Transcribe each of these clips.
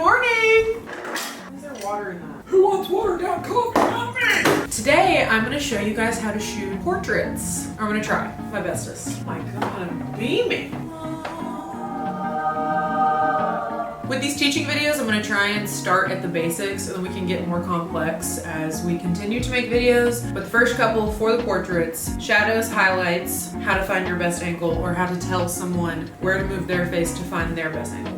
morning! Why is there water in that? Who wants watered down coffee? Not me! Today, I'm gonna show you guys how to shoot portraits. I'm gonna try my bestest. Oh my God, I'm beaming. With these teaching videos, I'm gonna try and start at the basics, and then we can get more complex as we continue to make videos. But the first couple for the portraits, shadows, highlights, how to find your best angle, or how to tell someone where to move their face to find their best angle.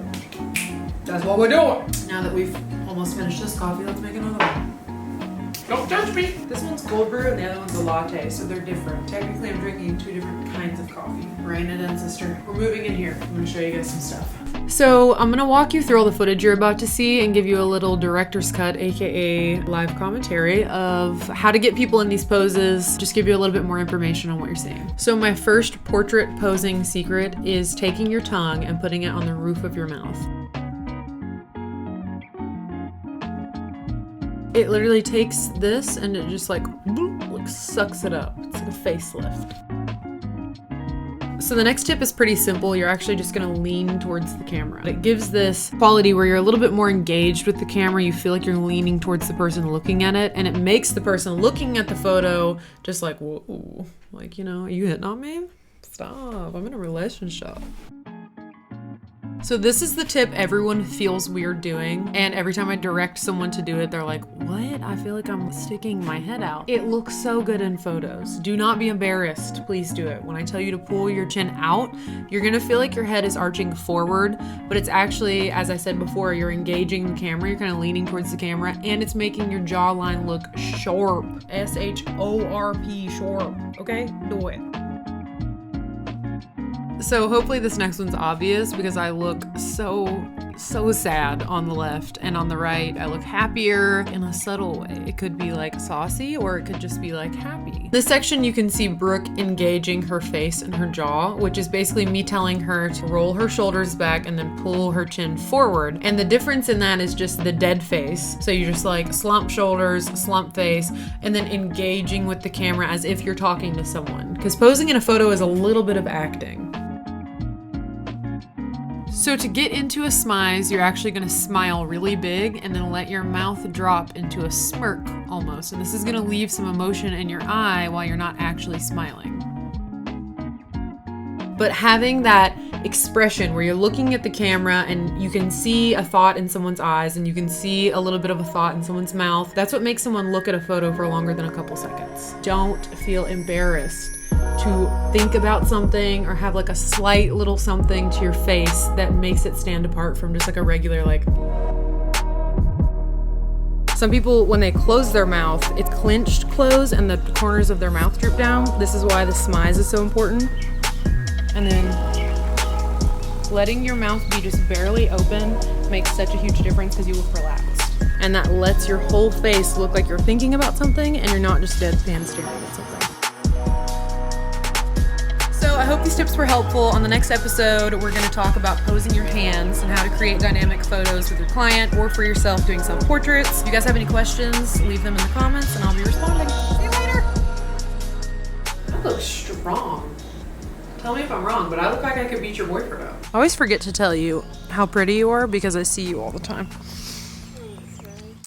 That's what we're doing. Now that we've almost finished this coffee, let's make another one. Don't touch me! This one's cold brew and the other one's a latte, so they're different. Technically, I'm drinking two different kinds of coffee. Rain it in, sister. We're moving in here. I'm gonna show you guys some stuff. So I'm gonna walk you through all the footage you're about to see and give you a little director's cut, aka live commentary of how to get people in these poses, just give you a little bit more information on what you're seeing. So my first portrait posing secret is taking your tongue and putting it on the roof of your mouth. It literally takes this and it just like sucks it up. It's like a facelift. So the next tip is pretty simple. You're actually just gonna lean towards the camera. It gives this quality where you're a little bit more engaged with the camera. You feel like you're leaning towards the person looking at it, and it makes the person looking at the photo just like, whoa, like, you know, are you hitting on me? Stop, I'm in a relationship. So this is the tip everyone feels weird doing, and every time I direct someone to do it, they're like, what? I feel like I'm sticking my head out. It looks so good in photos. Do not be embarrassed. Please do it. When I tell you to pull your chin out, you're gonna feel like your head is arching forward, but it's actually, as I said before, you're engaging the camera, you're kind of leaning towards the camera, and it's making your jawline look sharp. S-H-O-R-P, sharp. Okay? Do it. So hopefully this next one's obvious because I look so sad on the left, and on the right I look happier in a subtle way. It could be like saucy or it could just be like happy. This section you can see Brooke engaging her face and her jaw, which is basically me telling her to roll her shoulders back and then pull her chin forward. And the difference in that is just the dead face. So you just like slump shoulders, slump face, and then engaging with the camera as if you're talking to someone. Because posing in a photo is a little bit of acting. So to get into a SMIZE, you're actually gonna smile really big and then let your mouth drop into a smirk almost. And this is gonna leave some emotion in your eye while you're not actually smiling. But having that expression where you're looking at the camera and you can see a thought in someone's eyes and you can see a little bit of a thought in someone's mouth, that's what makes someone look at a photo for longer than a couple seconds. Don't feel embarrassed to think about something or have like a slight little something to your face that makes it stand apart from just like a regular like. Some people, when they close their mouth, it's clenched close and the corners of their mouth droop down. This is why the SMIZE is so important. And then letting your mouth be just barely open makes such a huge difference because you look relaxed. And that lets your whole face look like you're thinking about something and you're not just deadpan staring at something. So I hope these tips were helpful. On the next episode, we're going to talk about posing your hands and how to create dynamic photos with your client or for yourself doing self-portraits. If you guys have any questions, leave them in the comments and I'll be responding. See you later. I look strong. Tell me if I'm wrong, but I look like I could beat your boyfriend up. I always forget to tell you how pretty you are because I see you all the time.